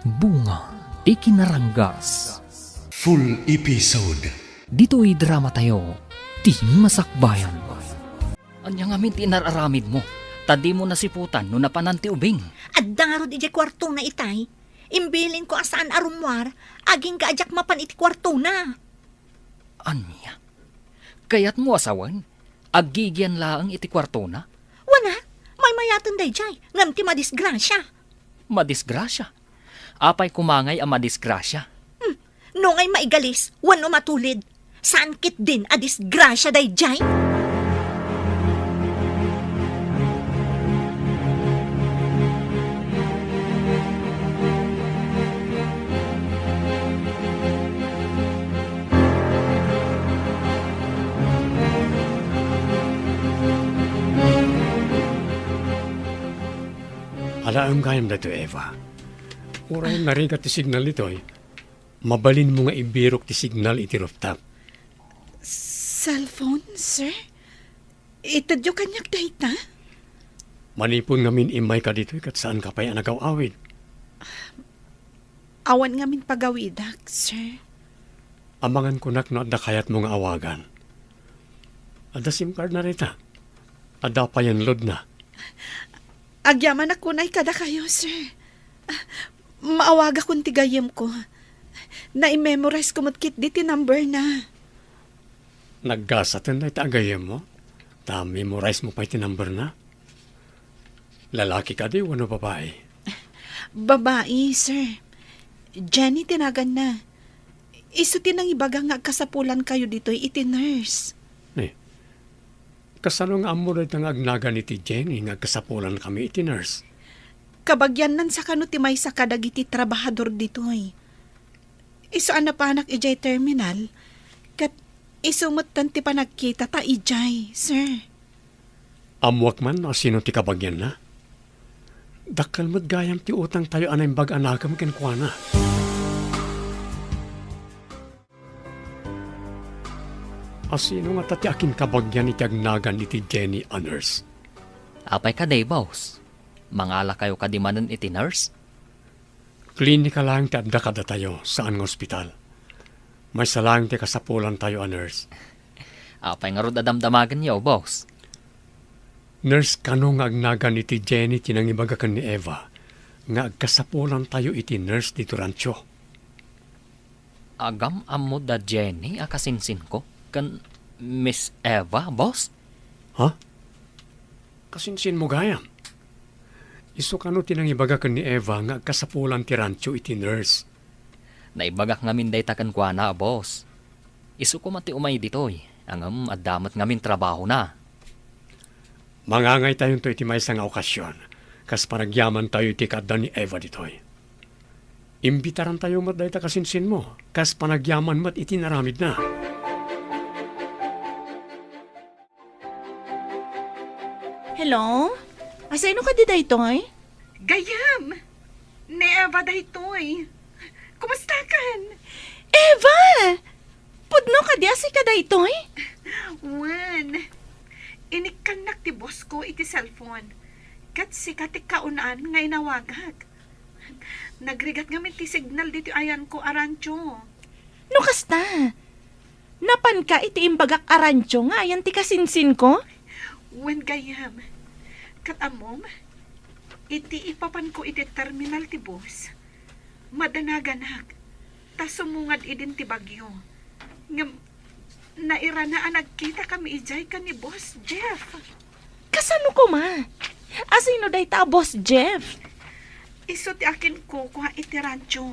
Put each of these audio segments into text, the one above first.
Bunga Ikinaranggas. Full episode. Dito'y drama tayo, ti masakbayan. Anya nga min tinararamid mo, tadi mo nasiputan no napananti ubing. Adda nga ro di kwarto na itay. Imbilin ko asaan arumwar, aging kaajak mapan iti kwarto na. Anya? Kayat mo asawan, agigyan laang iti kwarto na? Wana, may mayatan day jay, ngam ti madisgrasya. Madisgrasya. Apay kumangay ang madisgrasya. No ngay maigalis, wano matulid. Saan kit din a disgrasya day jay? Alaam kayam na to, Eva. Uray narigat ti signal ito eh. Mabalin mo nga ibirok ti signal iti rooftop. Cellphone, sir? Itadyo kanyak dahit na? Manipon ngamin imay ka dito kat saan ka pa'y nagaw-awid. Awan ngamin pagawidak, sir. Amangan ko nak no adda kayat mo nga awagan. Adda SIM card na rita. Adda pa yan load na. Agyaman ako na kada kayo, sir. Maawaga kong tigayam ko. Na-memorize ko matkit diti number na. Naggasatan na itagayam mo. Ta-memorize mo pa iti number na. Lalaki ka di, wano babae? Babae, sir. Jenny tinagan na. Isutin ang ibaga nga kasapulan kayo dito iti nurse. Kasano nga amo rin ang agnagan iti Jenny nga kasapulan kami iti nurse. Kabagyan nan sa kano ti may sa kadagiti trabahador dito ay. Iso na pa anak ijay terminal, kat isumutan ti panagkita ta ijay, sir. Amwak man o sino ti kabagyan na? Dakal mo't gayam ti utang tayo anay bag-anakam kenkwana. Asino nga tati akin kabagyan iti agnagan iti Jenny a nurse? Apay ka day, boss. Mangala kayo kadimanan iti nurse? Klinika lang ti adda kada tayo saan nga ospital. May salang ti kasapulan tayo a nurse. Apay nga rod adamdamagan niyo, boss. Nurse kano nga agnagan iti Jenny tinangibagakan ni Eva nga agkasapulan tayo iti nurse dito rancho. Agam amo da Jenny akasinsin ko kan Miss Eva, boss? Ha? Kasinsin mo gayam. Iso kano tinangibagakan ni Eva nga agkasapulan ti rancho iti nurse. Naibagak ngamin day takan kwa na, boss. Isu ko mati umay ditoy. Angam adamat ngamin trabaho na. Mangangay tayo to iti may nga okasyon. Kas paragyaman tayo iti kada ni Eva ditoy. Imbitaran tayo mat day ta kasinsin mo. Kas panagyaman mat iti naramid na. Hello? Asino ka di daytoy? Gayam! Ne Eva daytoy. Kumusta kan? Eva! Pudno ka di asi ka daytoy? Wan. Inikanak ti boss ko iti cellphone. Kat sikat ti kaunaan nga inawagag. Nagrigat ngamin ti signal dito ayan ko arancho. No kasta? Napan ka iti imbagak arancho nga ayan ti kasinsin ko? Wan gayam. Kat amom, iti ipapan ko iti terminal ti boss. Madanaganak. Ta sumungad idin ti bagyo. Ngam, nairana nagkita kami ijay ka ni Boss Jeff. Kasano ko ma? Asino day ta Boss Jeff? Iso ti akin ko kuha iti rancho.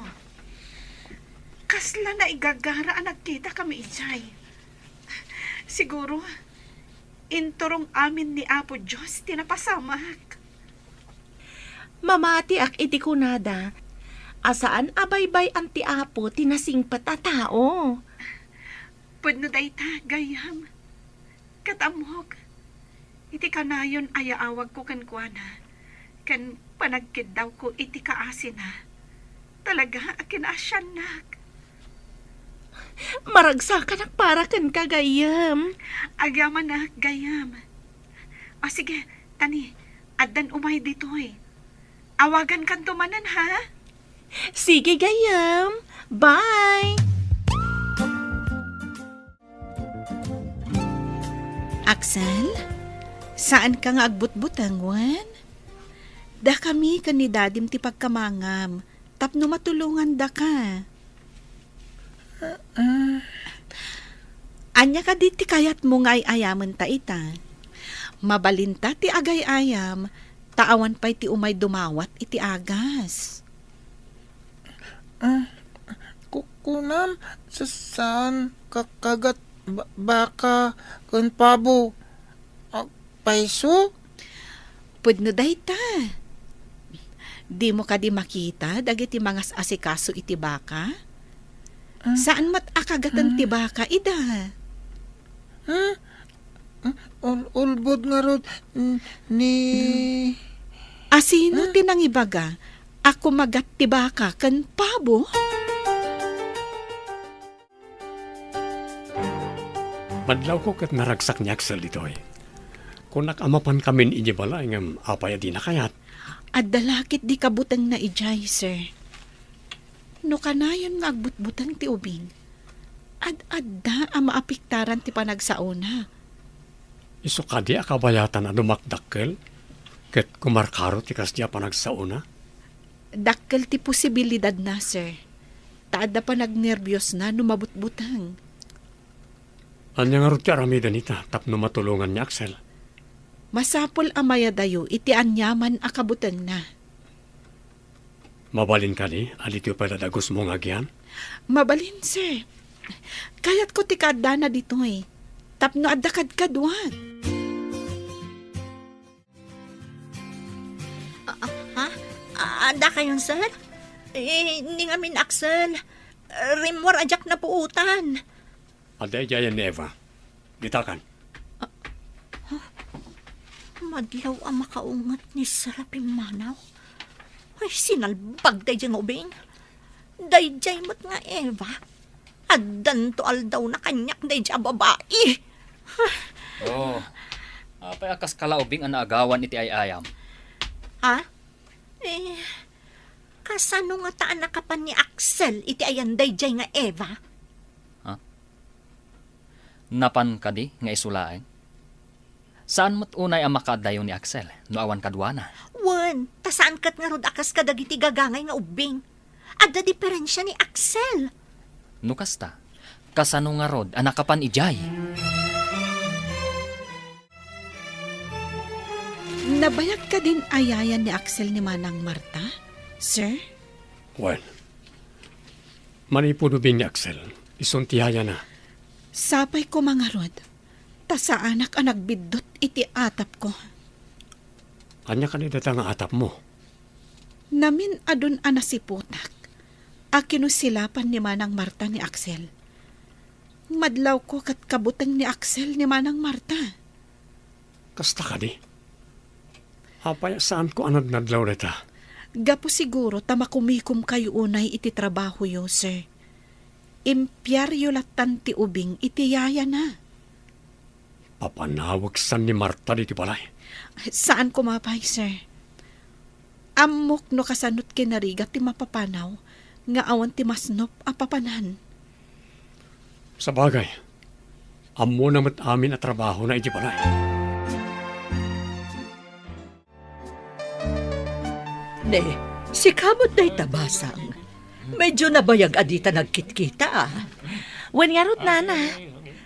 Kasla na igagara nagkita kami ijay. Siguro, inturong amin ni Apo Diyos tinapasamak. Mamati ak iti kunada. Asaan abaybay ang ti Apo tinasing patatao? Pudno day ta, gayam. Katamok. Iti kanayon ayaawag ko kankwana. Kan panagkid daw ko iti kaasin na. Talaga akin asyanak. Maragsakan ak para kan kagayam. Agyaman na, gayam. O sige, tani, addan umay dito eh. Awagan kan tumanan ha? Sige, gayam. Bye! Axel, saan ka nga agbut-butang, Juan? Da kami ni dadim ti pagkamangam. Tapno matulungan da ka. Anya ka di ti kayat mo nga ayaman ta ita. Mabalinta ti agay-ayam, taawan pa'y ti umay dumawat iti agas. Kukunam sa saan kakagat baka kun pabo paiso? Pudno day ta. Di mo ka di makita dagiti mga asikaso iti baka? Saan mat akagatan ti baka ida? Ulbod nga rod ni... Asino tinang ibaga? Ako magat ti baka kan pabo? Madlaw ko kat naragsak ni Axel ditoy. Kung nakamapan kami ni balay ngam apaya di nakayat. At dalakit di kabutang na ijay, sir. No kanayon nga agbutbutang ti ubing. Ad-adda ang maapiktaran ti panagsauna. Iso ka di akabayatan na dumakdakkel? Ket kumarkaro ti kasya panagsauna? Dakkel ti posibilidad na, sir. Taada pa nagnervyos na numabutbutang. Anya nga ro ti aramidan ita tapno matulungan ni Axel. Masapol amaya dayo iti anyaman akabutang na. Mabalin ka ni, alitiyo pala dagos mong agyan? Mabalin, sir. Kayat ko ti kadda na dito eh. Tapno adakad kadwan. Ha? Ada kayon, sir? Ni ngamin, Axel. Rimwar ajak na puutan. Aday jayan ni Eva. Ditakan. Madlaw ang makaungat ni Sarapim Manaw. Ay, sinalbag day dyan ubing. Day mo't nga, Eva. Addan to aldaw na kanyak day dyan babae. Apay akas kalaubing ang naagawan iti ayayam. Ha? Kasano nga taan nakapan ni Axel iti ayan day dyan nga, Eva? Napan ka di nga isulaeng? Saan mo't unay ang makadayo ni Axel? No awan kadwana. Wan, tasaan kat nga rod akas kadagiti gagangay nga ubing. Adda diferensya ni Axel. No kasta, kasano nga rod ang nakapan ijay? Nabayag ka din ayayan ni Axel ni Manang Marta, sir? Well, manipudubing ni Axel. Isuntihaya na. Sapay ko mga rod. Ta sa anak ang nagbidot iti atap ko. Anya ka ni data nga atap mo? Namin adun anasiputak. Akino silapan ni Manang Marta ni Axel. Madlaw ko kat kabutang ni Axel ni Manang Marta. Kasta ka di? Apaya saan ko anad nadlaw reta? Gapo siguro tamakumikom kayo unay iti trabaho yo, sir. Impyaryo latan ti ubing iti yaya na. Papanawag san ni Marta di ti balay. Saan kumapay, sir? Amok no kasanot kinarigat ti mapapanaw, nga awan ti masnop apapanan. Sa bagay, amo namat amin at trabaho na iti balay. Ne, si kamot na'y tabasang. Medyo nabayag adita nagkit-kita ah. Wen nga rot, nana.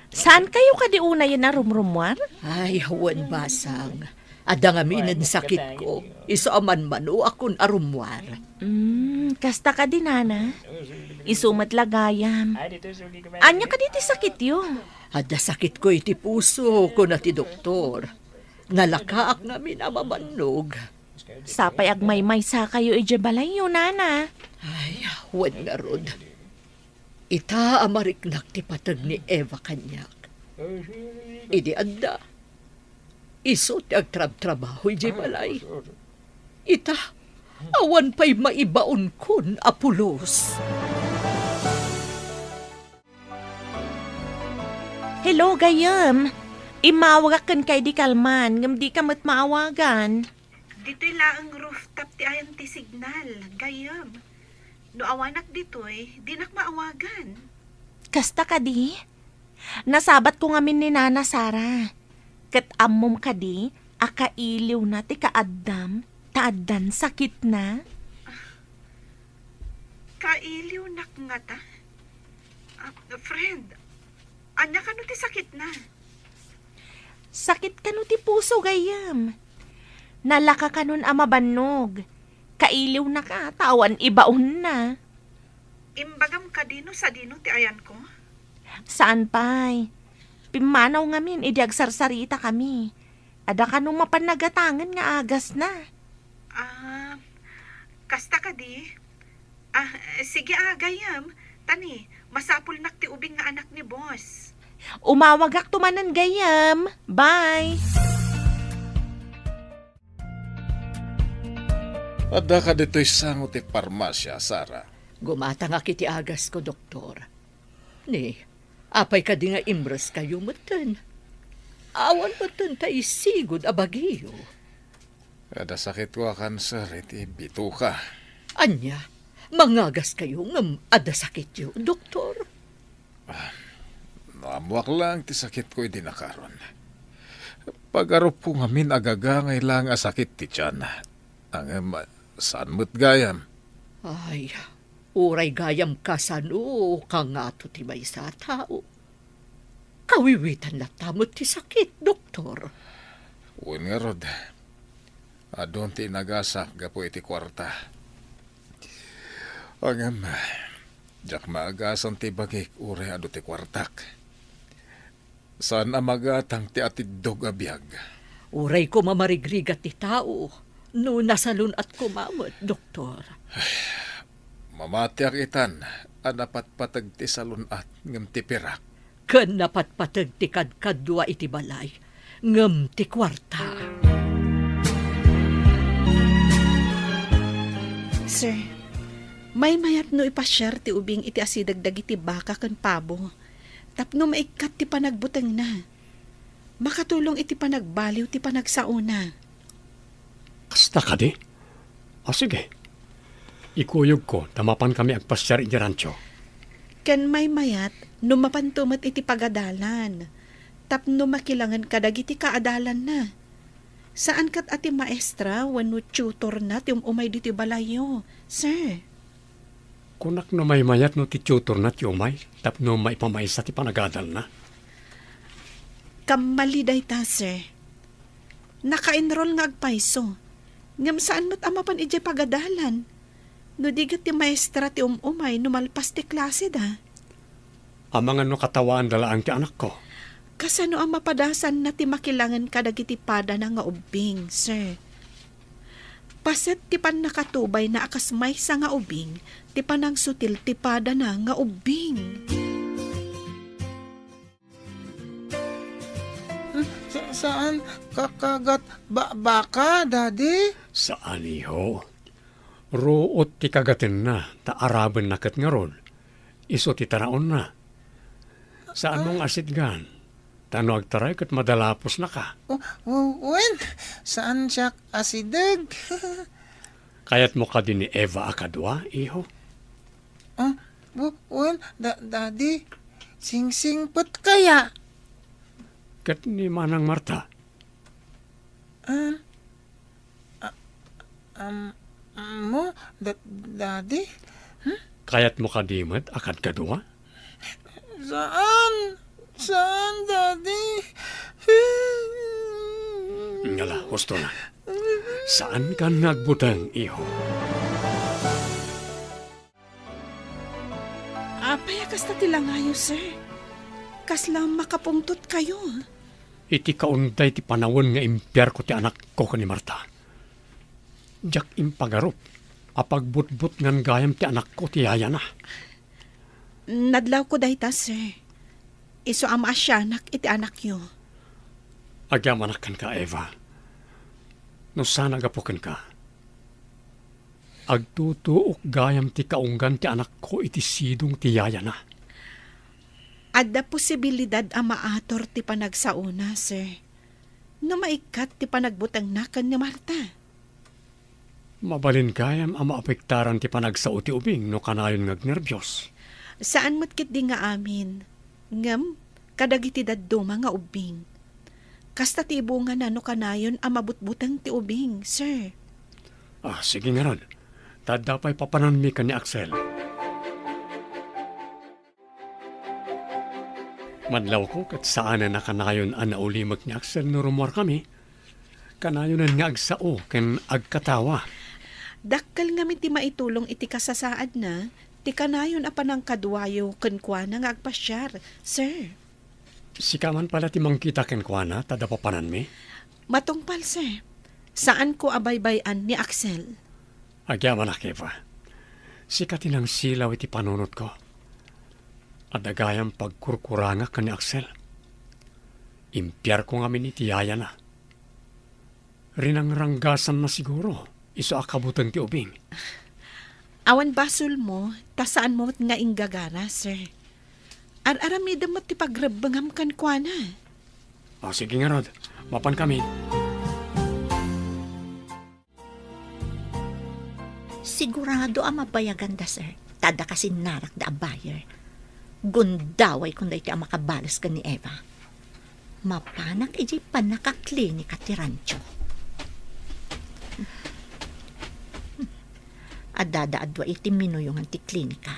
Saan kayo kadiunay na rumrumwar? Ay, hawan basang. Ada nga minin sakit ko. Iso aman man o akon arumwar. Kasta ka din, nana. Isumat lagayam. Anya ka diti sakit yun? Ada sakit ko iti puso ko na ti doktor. Nalakaak namin amabanog. Sapay agmay-may sa kayo ijabalay yun, nana. Ay, hawan nga rod. Ita amariknak ti patag ni Eva kanyak. Idi adda. Iso ti agtrab-trabaho iti balay. Ita, awan pa'y maibaon kun apulos. Hello, gayam. Imawagan kay di kalman, ngam di ka mat maawagan. Dito'y laang rooftop ti ayan ti signal, gayam. No awanak ditoy, di nak maawagan. Kasta kadi. Nasabat ko ngamin ni Nana Sara. Kat ammom kadi, akailiw na ti kaaddam, taaddan sakit na. Kailiw nak nga ta. Friend, anya ka no ti sakit na. Sakit ka no ti puso gayam. Nalaka ka nun amabanog. Kailiw na ka, tawan ibaon na. Imbagam ka dino sa dino ti ayan ko. Saan pa'y? Pimanaw ngamin, idiagsarsarita kami. Ada ka nung mapanagatangan nga agas na. Kasta ka di. Sige gayam. Tani, masapul nak ti ubing nga anak ni boss. Umawagak tumanan gayam. Bye! Ada ka dito'y sango ti parmasya, Sara. Gumata nga kiti agas ko, doktor. Ni, apay ka di nga imres kayo matan. Awan matan ta isigod abagiyo. Ada sakit ko cancer, iti bito ka. Anya, mangagas kayo ngam ada sakit yo, doktor. Namuak lang ti sakit ko hindi nakaron. Pag-arop po ngamin agagangay lang asakit ti tiyan. Ang saan mo't gayam? Ay, uray gayam kasano kangato ti may sa tao. Kawiwitan na tamot ti sakit, doktor. Uwan nga rod. Adon ti nagasak gapo iti kwarta. Ang jak maagasan ti bagik uray ado ti kwartak. Saan amagatang ti atidog abiyag? Uray ko mamarigrigat ti tao. No nasalun at kumamot, doktor. Mamatiak itan, anapat patag ti salun at ngam ti pirak. Kan napat patag ti kadkadwa iti balay, ngam ti kwarta. Sir, may mayat no ipasyar ti ubing iti asidagdag iti baka kan pabo. Tapno maikat ti panagbuteng na. Makatulong iti panagbaliw ti panagsauna. Kasta ka di? Sige. Ikuyog ko, tamapan kami agpasyar iti rancho. Ken may mayat, numapantumat iti pagadalan. Tapno makilangan kadag iti kaadalan na. Saan kat ati maestra, wano tutor na ti umay diti balayo, sir? Kunak no may mayat no ti tutor na ti umay, tapno may pamaysa ti panagadal na. Kamali ta, sir. Naka-enroll nga agpaiso. Ngam saan mat amapan iti pagadalan? No digat ti maestra ti umay numalpas ti klase da. Amangan no katawaan dalaang ti anak ko. Kasano ang mapadasan na ti makilangan kadag iti pada na nga ubing, sir? Paset ti pan nakatubay na akas may sa nga ubing, ti panang sutil ti pada na nga ubing. Saan kakagat baka, Daddy? Saan iho? Ruot ti kagatin na, taaraban na kat nga ron. Iso ti taraon na. Saan mong asidgan? Tano agtaray kat madalapos na ka. Wen, saan siya asidag? Kayat mo ka din ni Eva akadwa, iho? Wen, Daddy, sing-sing put kaya? Kat ni Manang Marta. Mo, Daddy? Kayat mo ka dimat akad kadwa? Saan, Daddy? Ngala, husto na. Saan ka nagbutang, iho? Apay, kasta tilangayo, sir. Kaslang makapungtot kayo. Iti kaunday ti panawon nga impyar ko ti anak ko ni Marta. Jak impagarup, apagbutbut ngan gayam ti anak ko ti yaya na. Nadlaw ko dayta, sir. Iso ama asyanak iti anak yo. Agyamanakan ka, Eva. No sana gapukan ka. Agtutuok gayam ti kaunggan ti anak ko iti sidong ti yaya na. Adda posibilidad ang maator ti panagsauna, sir. No maikat ti panagbutang nakan ni Marta. Mabalin kayam ang maapektaran ti panagsao ti ubing no kanayon ngag nervyos. Saan mo't kit di nga amin? Ngam, kadagiti daddo mga ubing. Kasta ti bunga na no kanayon ang mabutbutang ti ubing, sir. Sige nga ron. Tadapay papananmi ka ni Axel. Madlaw ko kat saan na kanayon ang naulimag ni Axel no rumor kami. Kanayonan nga agsao ken agkatawa. Dakkel nga ti maitulong iti kasasaad na, ti kanayon apan ang kadwayo ken kuana nga agpasyar, sir. Sikaman pala ti mangkita ken kuana tadapapanan mi. Matungpal, sir. Saan ko abaybayan ni Axel? Agyaman akipa. Sikat ilang silaw iti panunot ko. Adagayang pagkurkuranga ka ni Axel. Impyar ko nga iti yaya na. Rinangranggasan na siguro. Iso akabutan ti ubing. Awan basol mo, tasaan mo nga inggagara, sir. Ar-aramida mo ti pagrabangam kan kuana. Sige nga Rod. Mapan kami. Sigurado ang mabayagan da, sir. Tada kasi narak da buyer. Gundaway kung da iti ang makabalas ka ni Eva. Mapanak iji pa nakaklinika ti rancho. Adada-adwa iti minuyong ti klinika.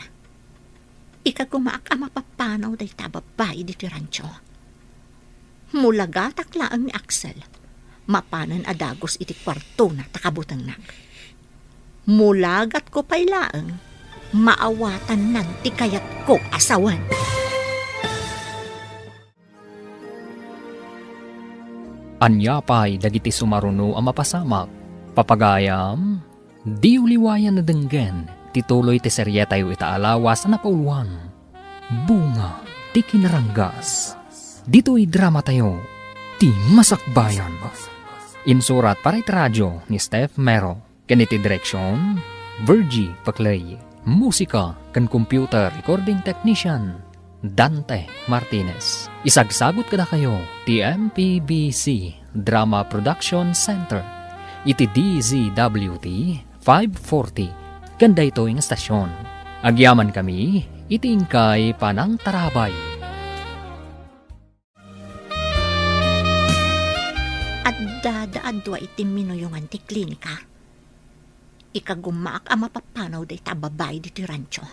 Ikagumaak ang mapapanaw da iti babay di ti rancho. Mulaga taklaang ni Axel. Mapanan adagos iti kwarto na takabutang nag. Mulagat ko pailaang, maawatan nanti kayat ko asawan. Anyapay dagiti sumaruno ang mapasamak. Papagayam, di uliwayan na denggen, tituloy ti serye tayo itaalawa sa napauluan. Bunga, ti kinaranggas. Dito'y drama tayo, ti masakbayan. Insurat para iti radyo ni Steph Mero. Ganiti direksyon, Virgie Paclay. Musika kan computer recording technician, Dante Martinez. Isagsagot kada kayo, ti MPBC Drama Production Center. Iti DZWT 540. Ganda ito yung estasyon. Agyaman kami, itingkay panang tarabay. At dadaadwa iti minuyungan ti klinika. Ikagumaak ang mapapanaw da itababay di ti rancho.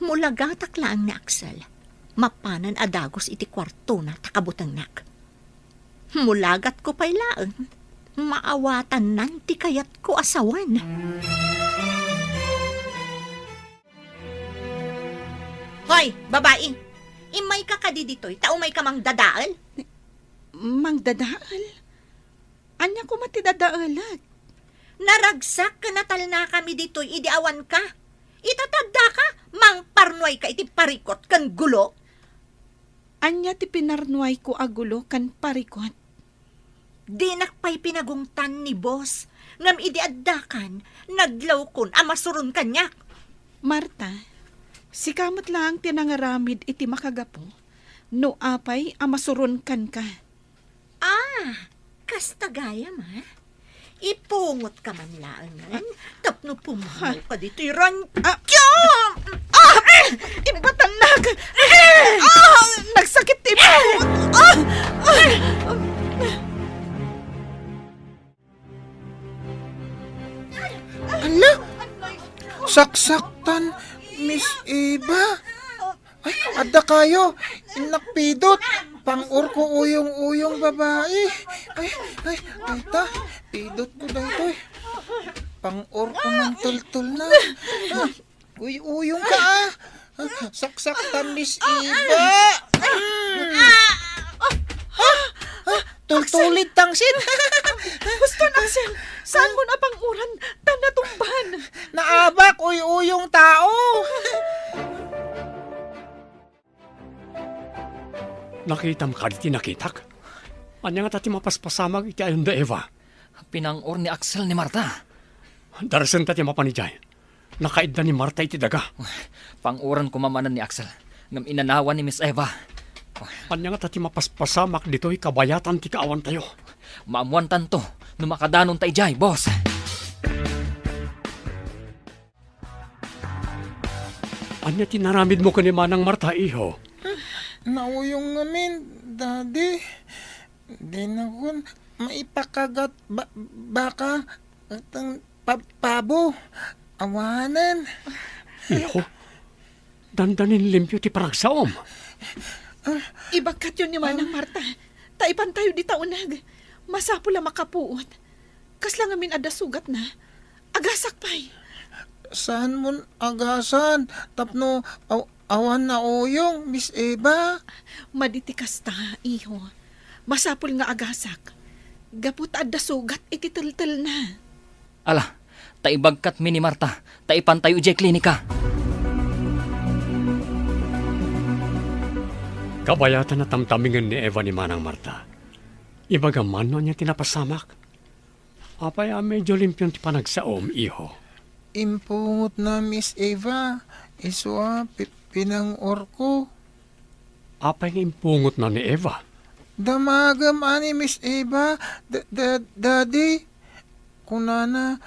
Mulaga taklaan ni Axel. Mapanan adagos iti kwarto na takabutang nak. Mulagat ko pailaan. Maawatan nanti kayat ko asawan. Hoy, babae! Imay ka kadiditoy, taumay ka mang dadaal? Mang dadaal? Anya ko matidadaalag? Naragsak ka natal na kami ditoy, idiawan ka. Itatagda ka, mang parnoy ka iti parikot kan gulo. Anya ti pinarnuay ko agulo kan parikot. Di nakpay pinagungtan ni boss. Ngam idiaddakan, naglaw kun amasurun kanyak. Marta, si kamot lang tinangaramid iti makagapo. No apay amasurun kan ka. Kastagayam ha? Ipungot ka man laangan. Tapno pumahaw ka dito iran. Ipatanag! Nagsakit ti mo! Ala, saksaktan, Miss Eva. Ay, ada kayo. Inakpidot. Pang-ur ko uyong-uyong babae. Ay, ta. Pidot ko dito eh. Pang-ur ko ng tultul na. Uyong ka ah. Saksaktan, Miss Eva. Tultulit tangsin. Gusto na, Axel. Saan mo na pang-uran? Tanatumban. Naabak, uyong tao. Nakitam ka di tinakitak. Anya nga tati mapaspasamag iti ayon da Eva. Pinangor ni Axel ni Marta. Darasan tati mapanijay. Nakaidda ni Marta iti daga. Panguran kumamanan ni Axel. Ngam inanawan ni Miss Eva. Anya nga tati mapaspasamak dito'y kabayatan ti kaawan tayo. Maamuan tanto, numakadanon tayo jay, boss. Anya tinaramid mo ka ni Manang Marta, iho? Nauyong ngamin, Daddy. Di na kun maipakagat baka atang pabo. Awanan. Iho? Dandanin limpyo ti paragsaom. Ibagkat yun ni Manang Marta. Taipan tayo di taunag. Masapula makapuot. Kasla ngamin ada sugat na. Agasak pa'y. Saan mo agasan? Tapno awan na uyong, Miss Eva. Maditikas ta, iho. Masapul nga agasak. Gaput ada sugat ititel-tel na. Ala, taibagkat mi ni Marta, taipan tayo ujay klinika. Kabayatan na tamtamingan ni Eva ni Manang Marta. Ibagaman no niya tinapasamak. Apay medyo limpyon ti panagsaom, iho. Impungot na, Miss Eva. Iswa, pinangor ko. Apay nga impungot na ni Eva. Damagam ani, Miss Eva. Daddy, kunana,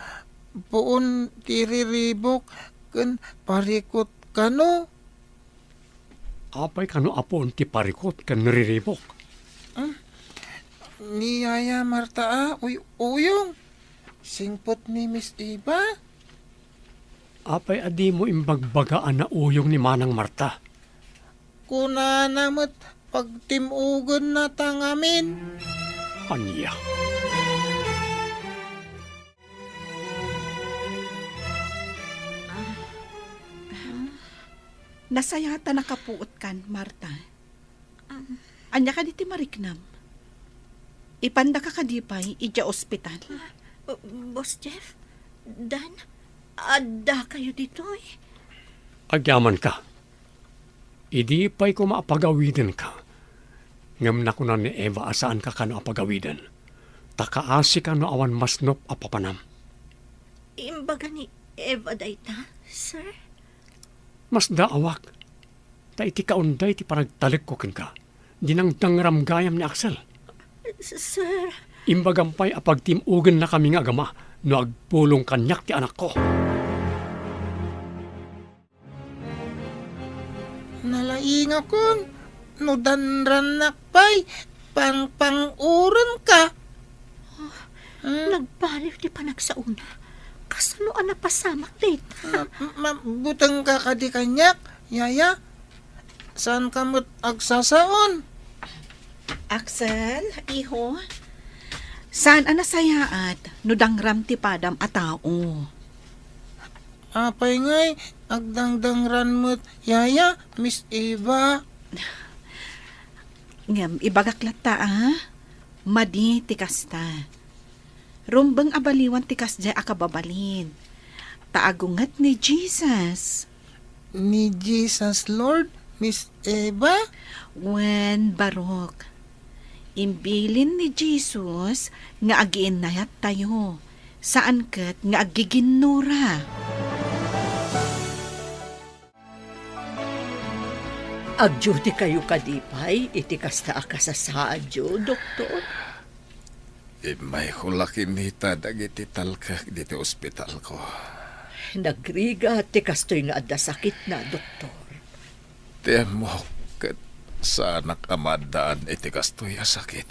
puon tiriribok, kan parikot kano. Apay kano apon ti parikot kan nariribok. Niyaya Marta, uyong. Singpot ni Miss Eva. Apay adi mo imbagbagaan na uyong ni Manang Marta. Kunana mo't pagtimugon na tangamin. Anya. Nasayata nakapuot kan, Marta. Anya ka diti mariknam. Ipanda ka kadipay, ija ospital. Boss Jeff, Dan, ada kayo dito eh. Agyaman ka. Idi pa'y ko maapagawiden ka. Ngam na ko na ni Eva asaan ka kano apagawiden. Takaasi ka no awan masnop apapanam. Imbaga ni Eva dayta, sir? Mas daawak. Ta iti kaunday ti paragtalik ko ka. Dinang dangramgayam ni Axel. Sir? Imbagampay apagtimugan na kami nga agama no agpulong kanyak ti anak ko. Nalainga kong nudanran nakpay, pang-uran ka. Nagpaliw di pa nagsauna. Kasano ang napasamak data? Mabutang ka kadi kanyak, yaya. Saan ka mo't agsasaon? Axel, iho. Saan ang nasayaat, nudangram ti padam a tao? Apay ngay, agdangdangran mo't, yaya, Miss Eva. Ngam, ibagaklat ta, Madi tikas ta. Rumbang abaliwan tikas jay akababalin. Taagungat ni Jesus. Ni Jesus Lord, Miss Eva? Wen barok. Imbilin ni Jesus nga agiinayat tayo. Saan kat nga agiginura. Agjuti kayo kadipay, iti kasta akasasaadyo, doktor. May hulakin nita dagiti talkak diti ospital ko. Nagriga, ti kastoy nga adda sakit na, doktor. Temo kat sa anak amadaan iti kastoy a sakit.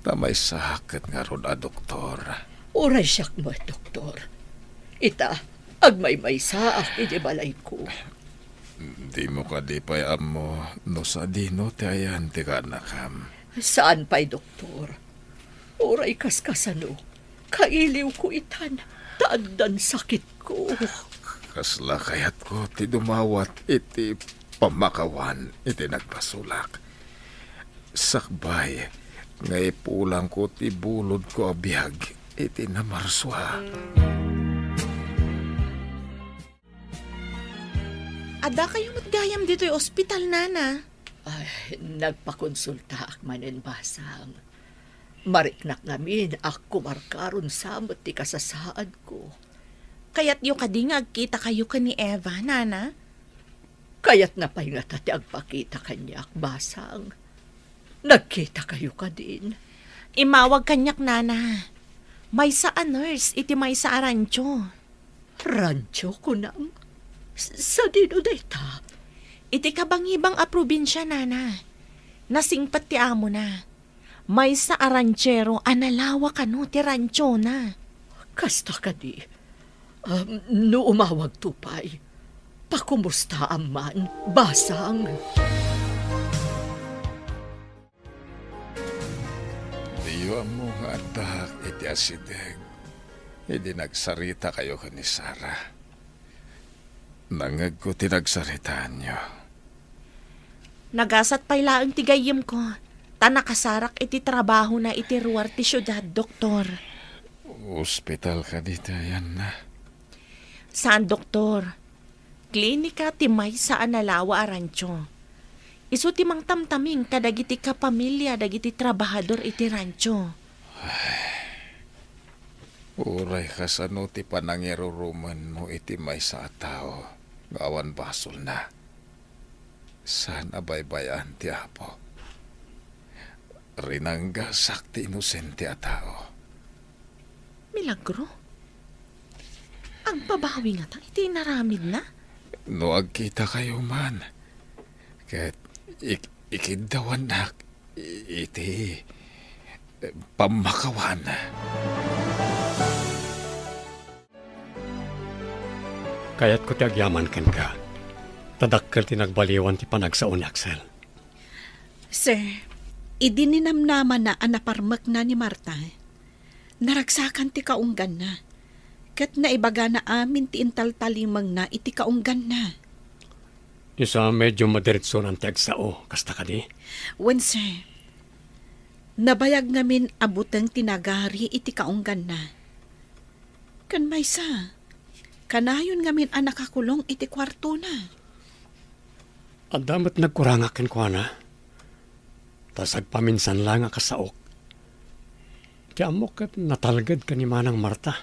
Tamay sakit nga ron a doktor. Uray siyak mo, doktor. Ita, agmay-may saak, iti balay ko. Di mo kadipay amo no sa dino ti ayan ti kanakam. Saan pa'y, doktor? Oray kaskasano, kailiw ko itan, taaddan sakit ko. Kasla kayat ko ti dumawat iti pamakawan iti nagpasulak. Sakbay, ngay pulang ko ti bulod ko abiyag iti namarswa. Ada kayo matgayam dito yung ospital, nana. Ay, nagpakonsulta ak manen basang. Mariknak ngamin ako markaron samot ti kasasaad ko. Kaya't yung kadingag kita kayo ka ni Eva, nana. Kaya't napahinga ti agpakita kanyak basang. Nagkita kayo ka din. Imawag kanyak, nana. May sa nurse, iti may sa rancho. Rancho ko nang. Sa dino dayta? Iti kabangibang a probinsya, nana. Nasingpat ti amo na. May sa aranchero, analawa kano ti rancho na. Kasta ka di. No umawag tupay. Pakumusta man, basang. Diyo mo nga atak iti asideg. Hindi nagsarita kayo ni Sarah. Nangag ko tinagsaritaan niyo. Nagasat pa'y laang tigayim ko. Tanakasarak iti trabaho na iti ruwar ti syudad, doktor. Hospital ka dito, yan na. Saan, doktor? Klinika ti may sa analawa a rancho. Isu ti mang tamtaming kadagiti kapamilya dagiti trabahador iti rancho. Uray ka sa no ti panangiruruman mo iti may sa tao. Gawan basol na. Sana baybayan ti apo. Rinangga sakti inosente a tao. Milagro? Ang pabawi nga ta, iti naramid na? No agkita kayo man. Ket ikidawan na iti pamakawan. Kaya't ko ti agyaman ken ka. Tadakkel ti nagbaliwan ti panagsaon ni Axel. Sir, idininamnaman na anaparmak na ni Marta. Naragsakan ti kaunggan na. Kat naibaga na amin ti intaltalimang na iti kaunggan na. Isa medyo madiretso ng ti agsao. Kasta ka di? When sir, nabayag ngamin abutang tinagari iti kaunggan na. Kan may sa, kanayon ngamin anak kakulong iti kwarto na. At damat nagkurangakin ko na. Tasag paminsan lang nga kasaok. Ti amok kat natalgad ka ni Manang Marta.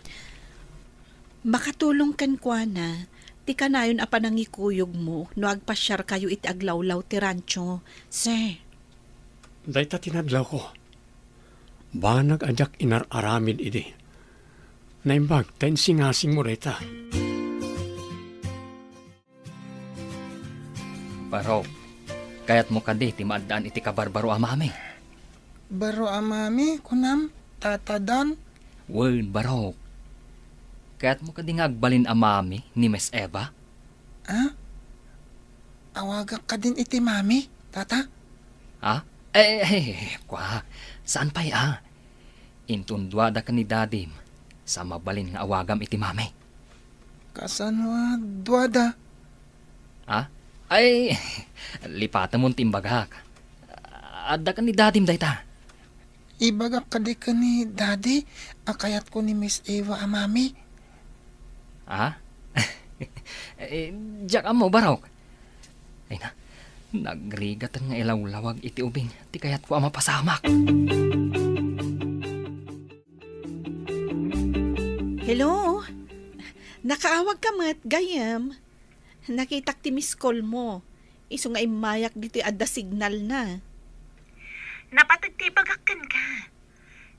Makatulong kan kwa na, ti kanayon apa nangikuyog mo no agpasyar kayo iti aglawlaw ti rancho, sir. Dayta tinadlaw ko. Banag ajak inararamid idi. Naimbag, tensingasing mo dayta. Barok, kaya't mo kadi ti maadaan iti kabarbaro amami. Baro amami, kunam, tatadan. Word, Barok. Kaya't mo kadi nga agbalin amami ni Miss Eva? Ha? Awagak ka din iti mami, tata? Ha? Kwa, saan pa'y Intundwada ka ni Dadim sa mabalin nga awagam iti mami. Kasanwa, duwada. Ha? Lipatan mo timbagak. Adda ka ni Dadim dayta. Ibagak ka di ka ni daddy, akayat ko ni Miss Eva amami. Ha? Diyak mo, Barok. Ay na, nagrigatan nga ilawlawag iti ubing, ti kayat ko ama pasamak. Hello? Nakaawag ka mat, gayam. Nakitak ti miss call mo. Iso nga imayak dito adda signal na. Napatagtibagakan ka.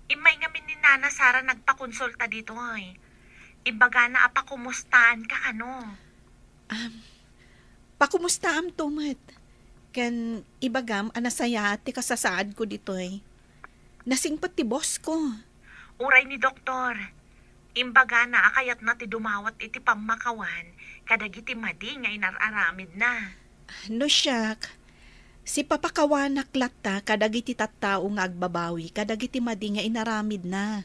Imay nga ni Nana Sara nagpakonsulta dito ay. Ibaga na apa kumustaan ka kano. Pakumusta am tumat? Kan ibagam anasaya ti kasasaad ko dito ay. Nasingpat ti boss ko. Uray ni doktor. Imbaga na akayat na ti dumawat iti pamakawan kadagiti madi nga inararamid na. No siyak. Si papakawanak lata kadagiti tattao nga agbabawi kadagiti madi nga inaramid na.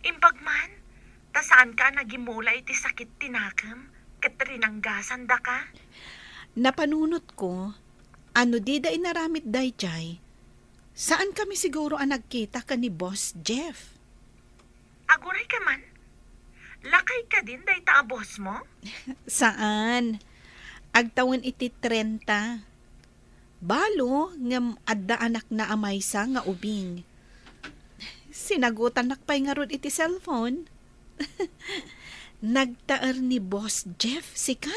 Imbagman, ta saan ka nagimula iti sakit tinakam? Katrinanggasan da ka? Napanunot ko, ano di da inaramid day jay? Saan kami siguro ang nagkita ka ni Boss Jeff? Aguray ka man? Lakay ka din day ta boss mo? Saan? Agtawan iti 30. Balo, ngam adda anak na amaysa nga ubing. Sinagutan nakpay nga rod iti cellphone. Nagtaar ni Boss Jeff, sika.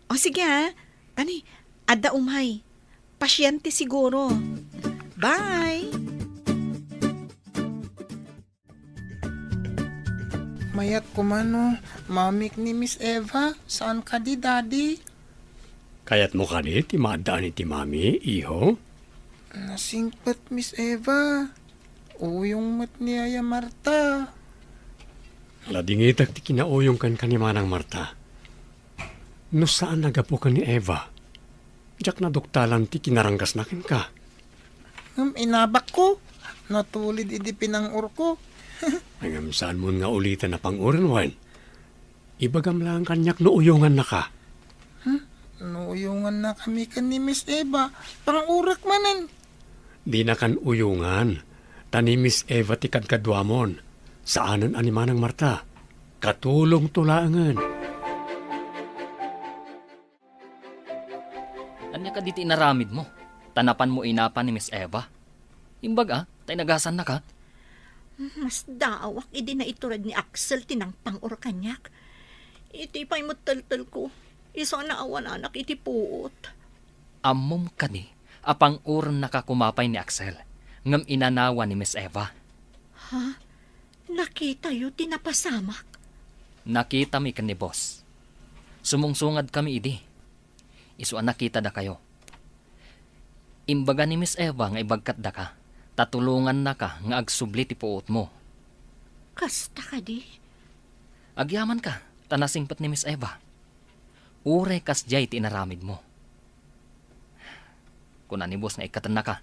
O sige ha, ani, adda umay. Pasyente siguro. Bye! Mayat kumano, mamik ni Miss Eva, saan ka di, Daddy? Kayat mo ka di, ti maadaan ni ti mami, iho? Nasingpat, Miss Eva. Uyong mat ni Aya Marta. Ladingitak ti kinauyong kan kanimanang Marta. No saan nagapo ka ni Eva? Diyak na doktalan ti kinaranggas nakin ka. Inabak ko. Natulid idi pinangur ko. Hanggang saan mo nga ulitan na pang-uran, Juan? Ibagam lang kanyak no uyungan na ka. Nuyungan na kami kan ni Miss Eva. Pangurak manan. Di na kan uyungan. Tani Miss Eva ti kadkadwamon. Saanan animanang Marta? Katulong tulangan. Anya ka diti inaramid mo? Tanapan mo inapan ni Miss Eva? Imbaga, tay nagasan na ka? Mas daawak idi na iturad ni Axel tinang pang-ur kanyak. Iti pa'y mo taltal ko. Isa na awan anak iti puot. Ammom ka ni, apang uran nakakumapay ni Axel. Ngam inanawa ni Miss Eva. Ha? Nakita yu tinapasamak. Nakita mi kan ni boss. Sumungsungad kami idi. Isuan nakita da kayo. Imbaga ni Miss Eva nga ibagkat da ka. Tatulungan na ka nga agsubli ti puot mo. Kasta ka di? Agyaman ka, tanasingpat ni Miss Eva. Ure kas jay ti inaramid mo. Kung ni boss nga ikatan na ka.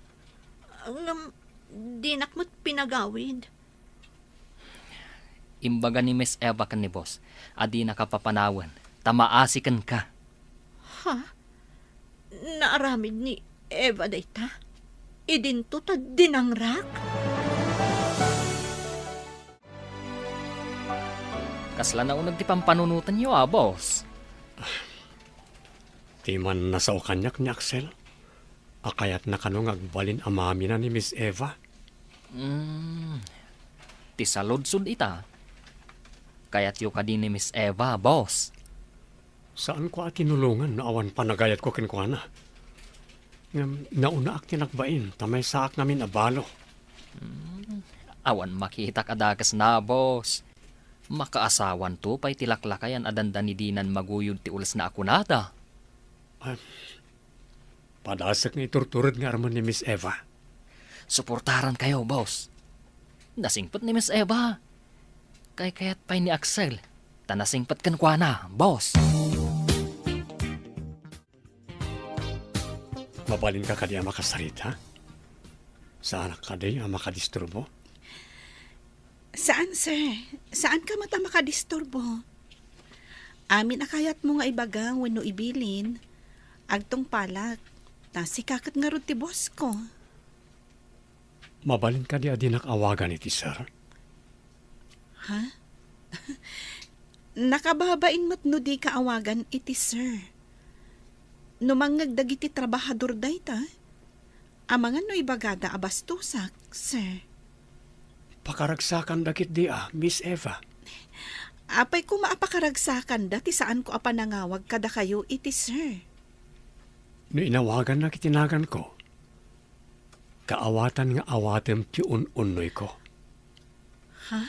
Dinak mo't pinagawid. Imbaga ni Miss Eva kan ni boss, adi nakapapanawan, tamaasikan ka. Ha? Naaramid ni Eva dayta? Idinto ta dinangrak? Kasla na unag ti pampanunutan niyo, boss. Di man nasa kanyak ni Axel. Akayat na kanong agbalin amami na ni Miss Eva. Ti saludsud ita. Kayat yu ka din ni Miss Eva, boss. Saan ko at tinulungan na awan panagayat ko kinkwana? Nauna ak tinakbain, tamay saak namin abalo. Awan makita kadakas na, boss. Makaasawan to pa'y tilaklakayan adandan ni Dinan maguyod ti ulas na akunada. Padasak nga iturturad nga arman ni Miss Eva. Suportaran kayo, boss. Nasingpat ni Miss Eva. Kayat pa'y ni Axel. Tanasingpat kan kwa na, boss. Mabalin ka kadi ang makasarit, ha? Saan ka di ang makadisturbo? Saan, sir? Saan ka mata makadisturbo? Amin akayat mo nga ibagang wano ibilin. Agtong palak. Nasikakat nga ron ti boss ko. Mabalin ka di adinak awagan iti, sir. Ha? Nakababain mo't no di kaawagan iti, sir. Numangag dagiti trabahador dayta. Amangan no ibagada abastusak, sir. Pakaragsakan dakit di Miss Eva. Apay ko maapakaragsakan dati saan ko apanangawag kada kayo iti, sir. No inawagan na kitinagan ko. Kaawatan nga awatem ti un-unoy ko. Ha?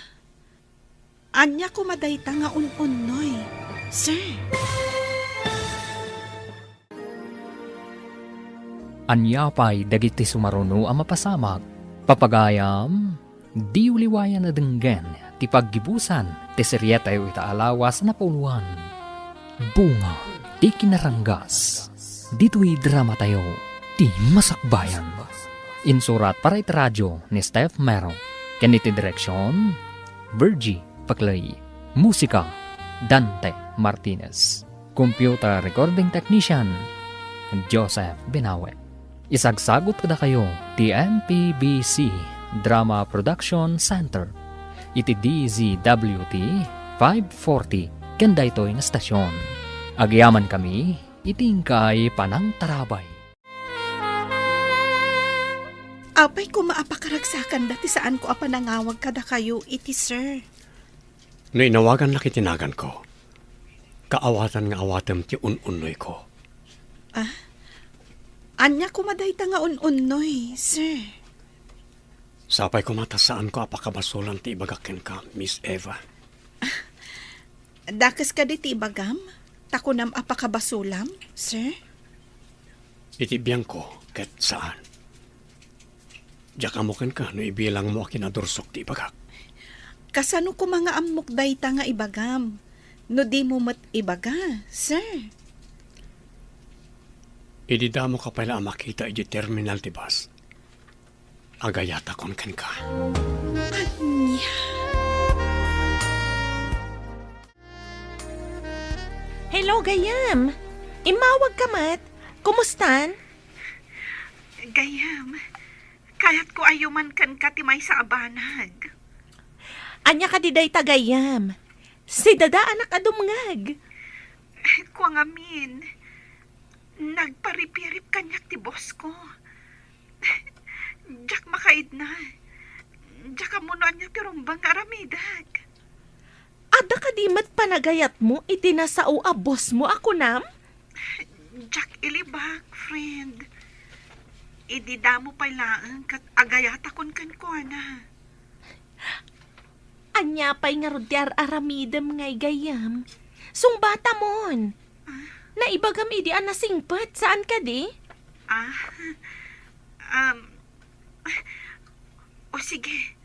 Anya ko madayta nga un-unoy, sir. Anyapay dagiti sumaruno ang mapasamak. Papagayam, di uliwayan na denggen, ti paggibusan, ti seryeta yu itaalawas na pauluan. Bunga, ti kinaranggas. Dito'y drama tayo, ti masakbayan. Insurat para iti radyo ni Steph Mero. Kaniti direksyon, Virgie Paclay. Musika, Dante Martinez. Computer recording technician, Joseph Binawe. Isagsagot kada kayo ti MPBC Drama Production Center. Iti DZWT 540 kanda ito'y na stasyon. Agyaman kami, itingkay panang tarabay. Apay ko maapakaragsakan dati saan ko apanangawag kada kayo iti, sir. No inawagan na kitinagan ko. Kaawatan nga awatem ti un-unoy ko. Anya ko madayta nga un-unoy, sir. Sapay ko matasaan ko apakabasulan ti ibagakin ka, Miss Eva. Dakas ka di ti ibagam? Takunam apakabasulam, sir? Iti biyangko, ket saan? Diyak amukin ka no ibilang mo akin adursok ti ibagak. Kasano ko mga amok dayta nga ibagam? No di mo mat ibaga, sir? Idida mo ka pala makita iti terminal ti bus. Agayata kon ken ka. Anya? Hello, Gayam. Imawag ka mat. Kumustan? Gayam, kayat ko ayuman kan ka timay sa abanag. Anya ka diday tagayam. Si dada anak adumngag. Kuang amin, nagparipirip kanyak ti boss ko. Diyak makaid na. Diyak amunan niya ti rumbang aramidag. Ada ka di mat panagayat mo, itinasao a boss mo ako nam? Diyak ilibak, friend. Idida mo pailaan kat agayata kon kan ko na. Anya pa'y nga rudyar aramidem ngay gayam. Sungbata mon. Naibagam idi an nasingpat. Saan ka di? O sige.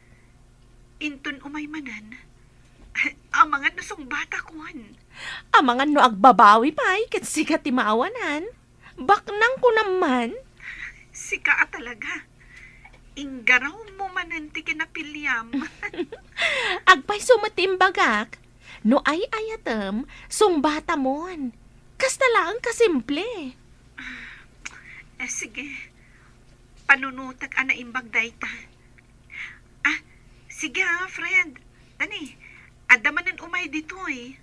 Intun umay manan. Amangan na sungbata kon. Amangan no agbabawi pa'y kat sikat timaawanan. Baknang ko naman. Sika talaga. Inggaraw mo mananti kinapilyam. Agpay sumatimbagak. No ay ayatem, sungbata mon. Kasta lang kasimple. Sige. Panunutak ana imbag dayta. Sige friend. Tani, adamanan umay dito eh.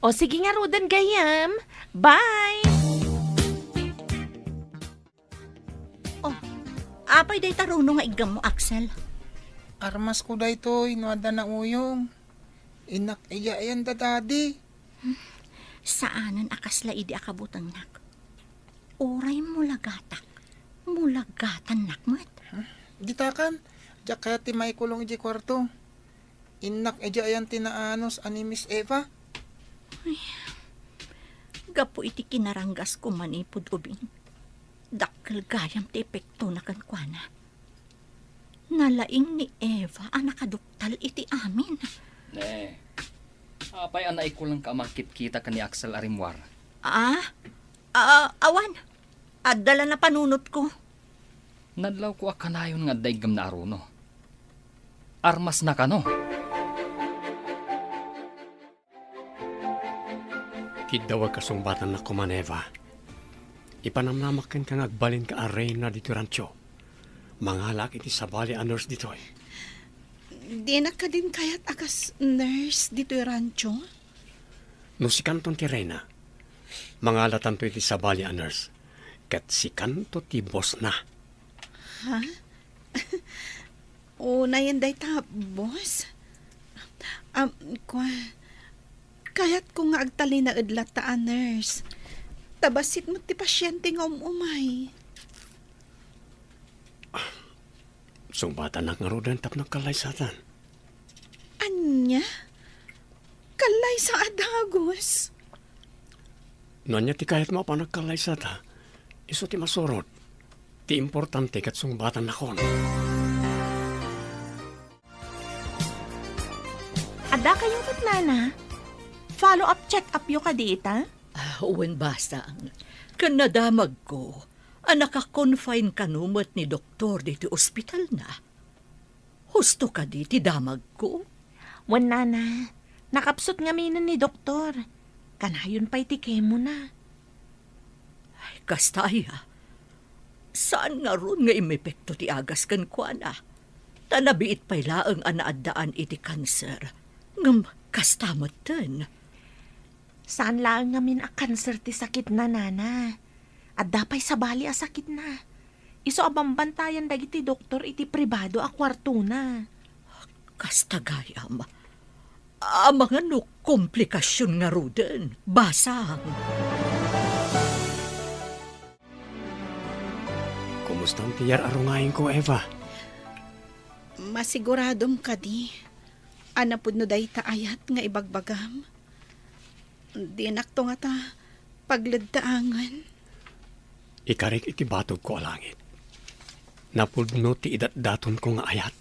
O sige nga rudan gayam. Bye! Apay day taruno nga igam mo, Axel. Armas ko daytoy, nuada na uyong. Inak iya yan dadadi. Saanan akasla idi akabutang nak. Uray mulagatak. Mulagatan nakmat. Ditakan, diyak kaya timay kulong iji kwarto. Inak iya yan tinaanos ani Miss Eva. Gapo iti kinaranggas ko manipod ubing. Dakkel gayam ti epekto na kankwana. Nalaing ni Eva ang nakaduktal iti amin. Ne, apay anay ko lang ka makit-kita ka ni Axel Arimwar. Awan. Adala na panunot ko. Nadlaw ko akanayon nga daygam na aruno. Armas na ka no? Kidawag kasungbatan na kuman, Eva. Ipanamnamakan ka ngagbalin ka aray na dito rancho. Mangalak iti sabali a nurse dito eh. Di na ka din kayat akas nurse dito yung rancho? No si Kanton ti Reyna, mangalatan to iti sabali a nurse. Kat si Kanto ti boss na. Ha? Na yan day ta, boss? Kayat ko nga agtali na idlat ta a nurse. Tabasit mo ti pasyente nga umay. Sumbatan na nga rodan tap ng kalaysatan. Anya? Kalay sa adagos? No anya ti kahit mo pa nagkalaysata, iso ti masurot. Ti importante kat sumbatan na kon. Ada kayo nana? Follow-up check-up yo ka dita? Uwan basang, kanadamag ko, nakaka-confine kanumot ni doktor dito ospital na. Husto ka diti damag ko? Wan nana, nakapsot nga minan ni doktor. Kanayon pa'y tikemo na. Ay, kastaya. Saan nga ron nga imepekto ti agas kan kuana? Tanabiit pa'y laang anaadaan iti kanser. Ngam kastamot ten. Saan lang ngamin a kanser ti sakit na nana? At dapay sabali a sakit na. Iso abambantayan dagiti doktor iti pribado a kwarto na. Kastagayam. Mga no komplikasyon nga ruden. Basang. Kumusta ang tiyar arungayin ko, Eva? Masiguradom ka di. Anapod no day taayat nga ibagbagam. Di nakto nga ta pagladdaangan. Ikarik iti batog ko a langit. Napudno ti idat-daton ko nga ayat.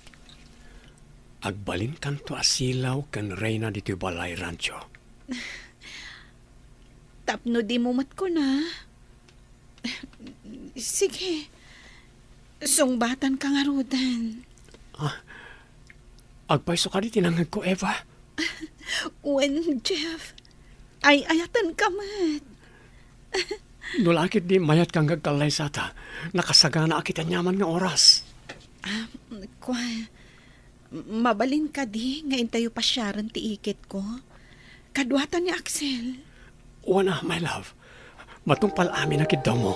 Agbalin kanto asilaw kan reyna dito balay rancho. Tapno di mo mat ko na. Sige. Sungbatan ka nga rodan. Agpaiso ka di tinangag ko, Eva. When, Jeff, ay ayatan ka mat. Nulakit di mayat kang gagkalay sata. Nakasagana akitan nyaman nga oras. Kwa, mabalin ka di, nga intayo pa siyaran ti ikit ko. Kadwatan ni Axel. Wana, my love. Matumpal amin na kidaw mo.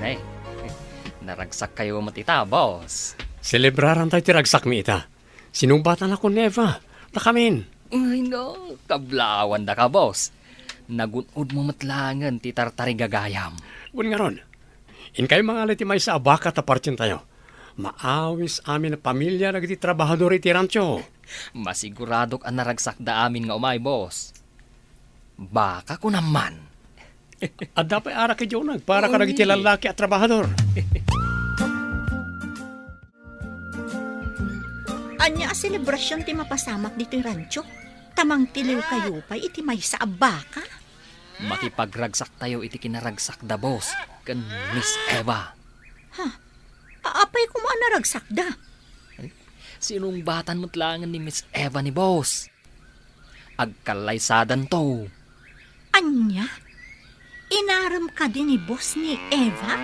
Nay, naragsak kayo matita, boss. Selebraran tayo tiragsak mi ita. Sinumbatan ako ni Eva. Nakamin. Ay no, kablawan da ka, boss. Nagunod mo matlangan ti tartaring gagayam. Bun nga ron. In kayo mga aliti may sa abaka tapartin tayo. Maawis amin na pamilya nagiti trabahador iti rancho. Masiguradok ang naragsak da amin nga umay, boss. Baka ko naman. At dapat ara kay Jonag para ka nagiti lalaki at trabahador. Anya a selebrasyon ti mapasamak dito yung rancho. Tamang tiliw kayo pa iti may sa abaka. Makipagragsak tayo iti kinaragsak da, boss. Kan Miss Eva. Apay ko naragsak da. Sinong batan mutlangan ni Miss Eva ni boss? Agkalaysadan to. Anya? Inaram ka din ni boss ni Eva?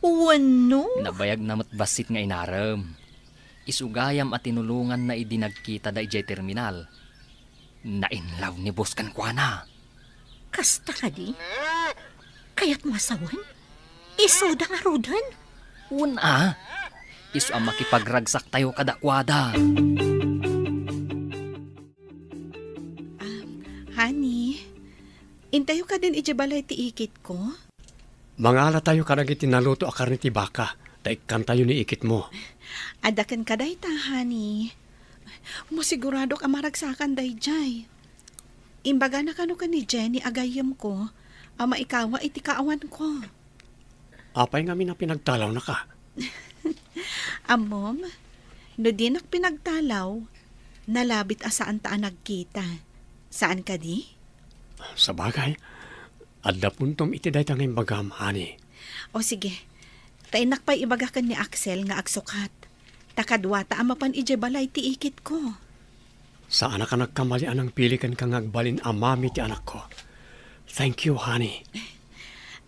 Wano? Nabayag na matbasit nga inaram. Isugayam at tinulungan na idinagkita da ijay terminal. Nainlaw ni boss kan kuana. Kasta ka di? Kaya't masawan? Iso da nga rodan? Una, iso ang makipagragsak tayo kadakwada. Honey, intayo ka din ijabalay ti ikit ko? Mangala tayo karagiti naluto akar ni tibaka. Daikan tayo ni ikit mo. Adakan ka day ta, honey. Masigurado ka maragsakan day jay. Imbaga na kano ka ni Jenny agayam ko, ama ikawa iti kaawan ko. Apay nga na pinagtalaw na ka. Amom, no di nak pinagtalaw, nalabit asaan taan nagkita. Saan ka di? Sa bagay, adda puntom iti day tanging bagam, honey. O sige, tainak pa ibagakan ni Axel nga agsukat. Takadwata amapan ijebalay ti ikit ko. Sa anak ka nagkamali anang pilikan kang agbalin amami ti anak ko. Thank you, honey.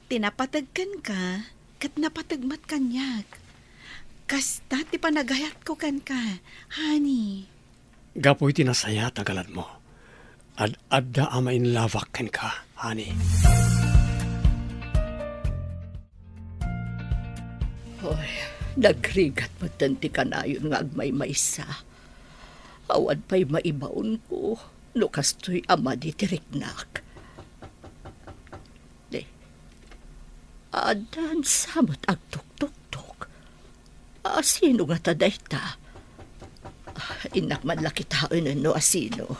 Tinapatagkan ka, kat napatagmat kanyak. Kasta ti panagayat ko kan ka, honey. Gapoy tinasaya tagalan mo. Adda ama in lavak kan ka, honey. Hoy, nagrigat mo tanti ka na yun nga agmay-maysa. Awan pa'y maibaon ko, lukas to'y ama di tiriknak. Adan samot agtuk-tuk-tuk. Asino nga taday ta? Inak man laki tao no asino.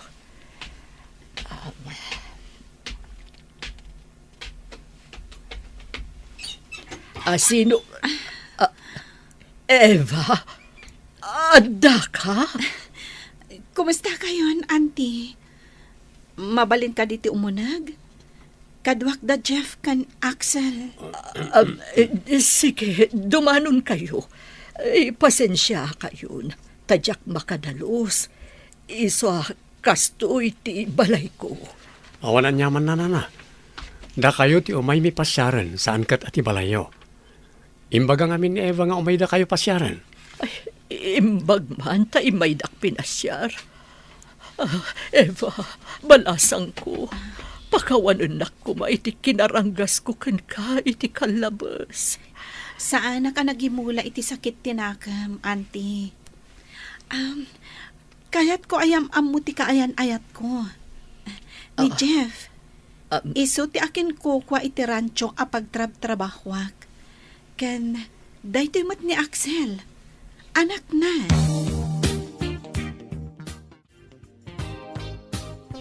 Asino? Eva? Ada ka? Kumusta kayon, auntie? Mabalin ka diti umunag? Kadwak da Jeff kan Axel. Sige, dumanon kayo. Pasensya kayo. Tadyak makadalos. Isa kastoy ti balay ko. Awanan nyaman na. Da kayo ti umay mi pasyaran saan kat ati balayo. Imbaga ngamin ni Eva nga umay da kayo pasyaran. Ay, imbag man ta imay dak pinasyar. Eva, balasang ko. Pakawanan ko iti kinaranggas ko kan ka iti kalabas. Saan ka nagimula iti sakit tinakam, auntie? Kayat ko ayam amuti ka ayan ayat ko. Ni Jeff, iso ti akin kukwa iti rancho apag trabahwak. Ken, daytoy mat ni Axel. Anak na.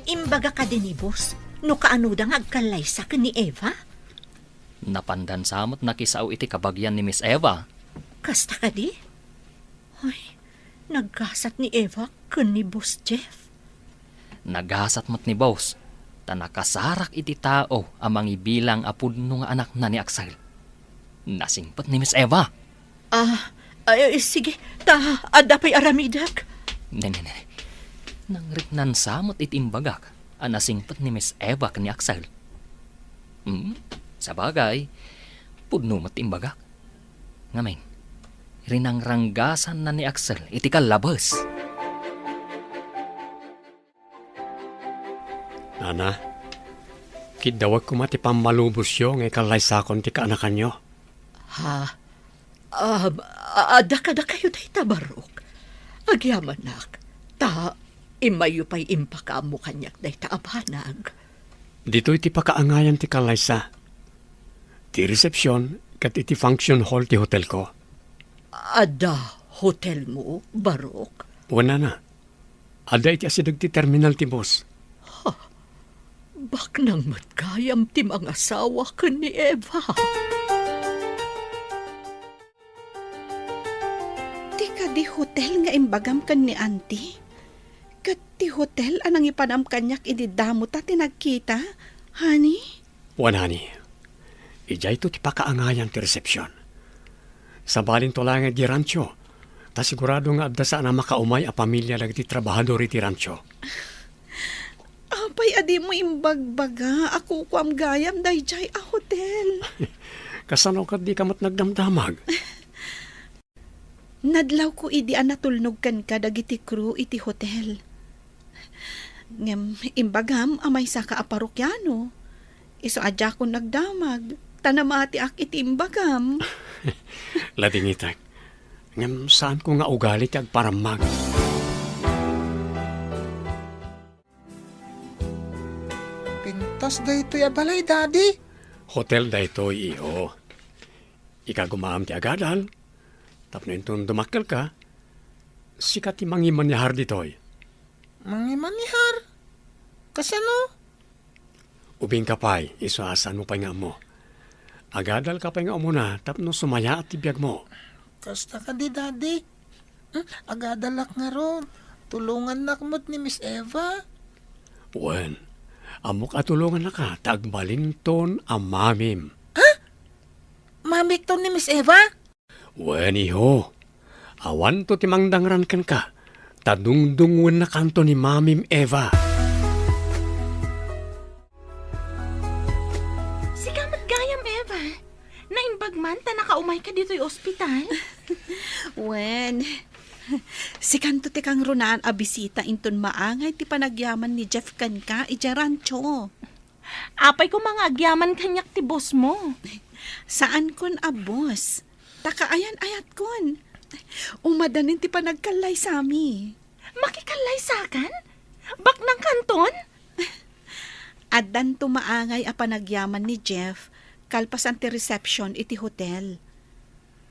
Imbaga ka din ni boss, no kaano da nga agkalaysa ka ni Eva? Napandan samot nakisaw iti kabagyan ni Miss Eva. Kasta ka di? Ay, nagkasat ni Eva kan ni Boss Jeff. Naghasat mo't ni boss, ta nakasarak iti tao amang ibilang apudno nga anak na ni Axel. Nasingpot ni Miss Eva. Sige, adapay aramidak. Ne. Nangriknan samot iti imbagak, anasingpot ni Miss Eva kan ni Axel. Sa bagay, pudno mo't imbagak. Ngamin, rinangranggasan na ni Axel iti kalabas. Nana, kidawag ko mati pamalubos yo ngay kalaysakon ti kaanakan nyo. Ha? Adaka kayo day tabarok. Agyaman nak, imayo pa'y impaka mo kanyak day taabanag. Dito iti pakaangayan ti kalaysa. Ti resepsyon kat iti function hall ti hotel ko. Ada hotel mo, barok? Wala na. Ada iti asidag ti terminal ti boss. Bak nang matgayam ti mga asawa ka ni Eva. Tika di hotel nga imbagam kan ni auntie. Kat ti hotel anang ipanam kanyak ididamo ta tinagkita, honey? Wanani. Ija ito ti pakaangayan ti resepsyon. Sa balin to lang di rancho. Ta sigurado nga adda saan na makaumay a pamilya lang ti trabahador iti rancho. Apay adi mo imbagbaga, ako kuam gayam dayjay a hotel. Kasano ka di kamat nagdamdamag? Nadlaw ko idi anatulnog kan ka dagiti crew iti hotel. Ngem imbagam amay saka a parokyano. Iso adya ko nagdamag, tanamati ak iti imbagam. Ladingitak. Ngem saan ko nga ugali ti agparamag? Pintas da ito'y abalay, Daddy. Hotel da ito, iyo. Ika gumaam ti agadal. Tapno itong dumakal ka, sikat ti mangimanihar ditoy. Mangimanihar? Kasano? Ubing ka pa'y, isuasan mo pa nga mo. Agadal ka pa nga muna, tapno sumaya at tibiyag mo. Kasta ka di, Daddy. Agadalak nga ron. Tulungan nakmot ni Miss Eva. Wen, amok atulungan na ka, tagbalinton ang mamim. Mamik to ni Miss Eva? Wen, iho. Awan to timangdangran kan ka. Tadungdungwen na kanto ni mamim Eva. Sigamat gayam, Eva. Naimbagman ta nakaumay ka dito'y ospital. Wen, si kanto ti kang runaan a bisita inton maangay ti panagyaman ni Jeff kan ka ija rancho. Apay ko mga agyaman kanyak ti boss mo. Saan kon a boss? Takaayan ayat kon. Umadanin ti panagkalay sami. Makikalay sakan? Bak ng kanton? Addan tumaangay a panagyaman ni Jeff kalpasan ti reception iti hotel.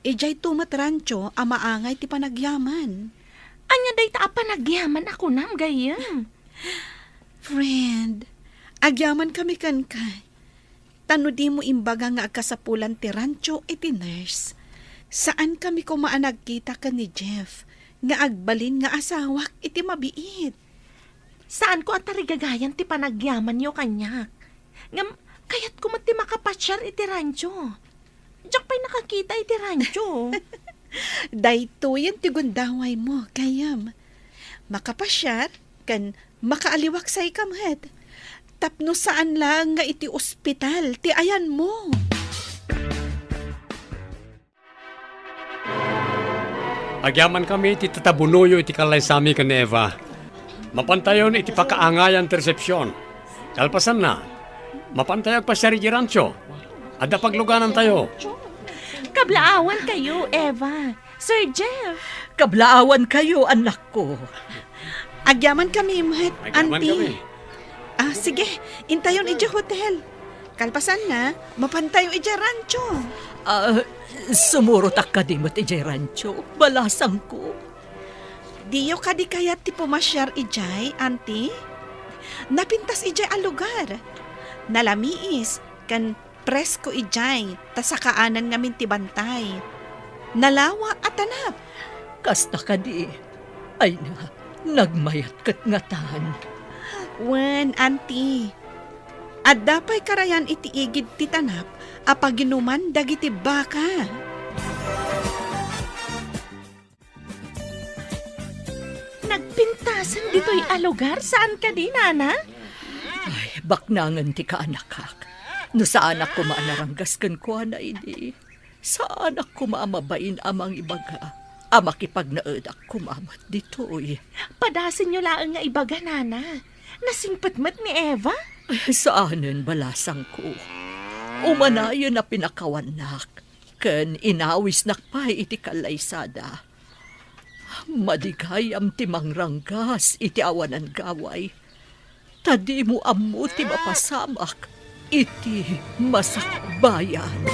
Ijay tumat rancho a maangay ti panagyaman. Anya day ta panagyaman ako nam gayam. Friend, agyaman kami kan kay. Tano di mo imbaga nga agkasapulan ti rancho iti nurse. Saan kami kumaan nagkita ka ni Jeff nga agbalin nga asawak iti mabiit. Saan ko at tarigagayan ti panagyaman yo kanyak? Ngam, kayat ko mati makapasyar iti rancho. Diyak pa'y nakakita iti rancho. Dayto yan ti gundaway mo, kayam. Makapasyar, kan makaaliwak sa ikamhet. Tapno saan lang nga iti ospital, ti ayan mo. Agyaman kami iti tatabunuyo iti kalay sami kan Eva. Mapantayon iti pakaangayan ti resepsyon. Kalpasan na, mapantayag pa siya rin rancho. Ada pagluganan tayo. Kablaawan kayo, Eva. Sir Jeff. Kablaawan kayo, anak ko. Agyaman kami, Mahet, Agyaman kami. auntie. Sige, intayon ija hotel. Kalpasan na, mapantayo ija rancho. Sumurotak ka di mo't ijay rancho. Balasang ko. Diyo ka di kayat ti pumasyar ijay, auntie? napintas ijay a lugar. Nalamiis, kan presko ijay, ta sa kaanan ngamin ti bantay. Nalawa at tanap. Kasta ka di. Ay na, nagmayat kat ngatan. Wen, auntie. At dapay karayan iti igid ti tanap, apaginuman dagiti baka. Nagpintasan dito'y alugar? Saan ka di, Nana? Ay, baknangan ti ka anakak. No sa anak ko maanaranggas kan ko na ini. Sa anak ko maamabain amang ibaga. Amakipag naedak kumamat dito'y. Padasin nyo laang nga ibaga, Nana. Nasingpatmat ni Eva? Ay, saanin balasang ko. Umanayon na pinakawanak. Ken inawis nakpay iti kalaysada. Madigayam ti mangranggas iti awanan gaway. Tadi mo ammo ti mapasamak iti masakbayan.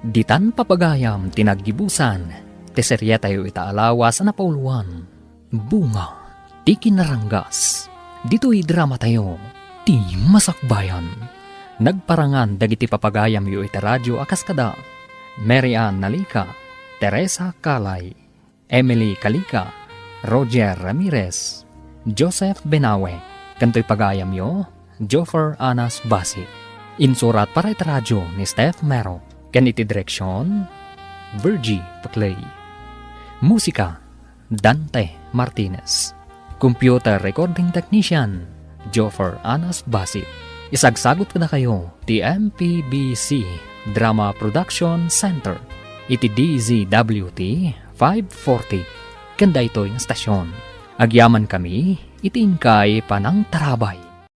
Ditan papagayam tinaggibusan, teserya tayo itaalawa sa napauluan. Bunga, ti kinaranggas. Dito'y drama tayo, ti masakbayan. Nagparangan dagiti papagayam yu iti radyo akaskada. Mary Ann Nalika, Teresa Kalay, Emily Kalika, Roger Ramirez, Joseph Benawe, kanto'y pagayam yu, Joffer Anas Basit. Insurat para iti radyo ni Steph Mero. Ken iti direksyon, Virgie Paclay. Musika, Dante Martinez. Computer recording technician, Joffer Anas Basit. Isagsagot ko na kayo, ti MPBC Drama Production Center. Iti DZWT 540. Kanda ito'y ng stasyon. Agyaman kami, itingkay panang tarabay.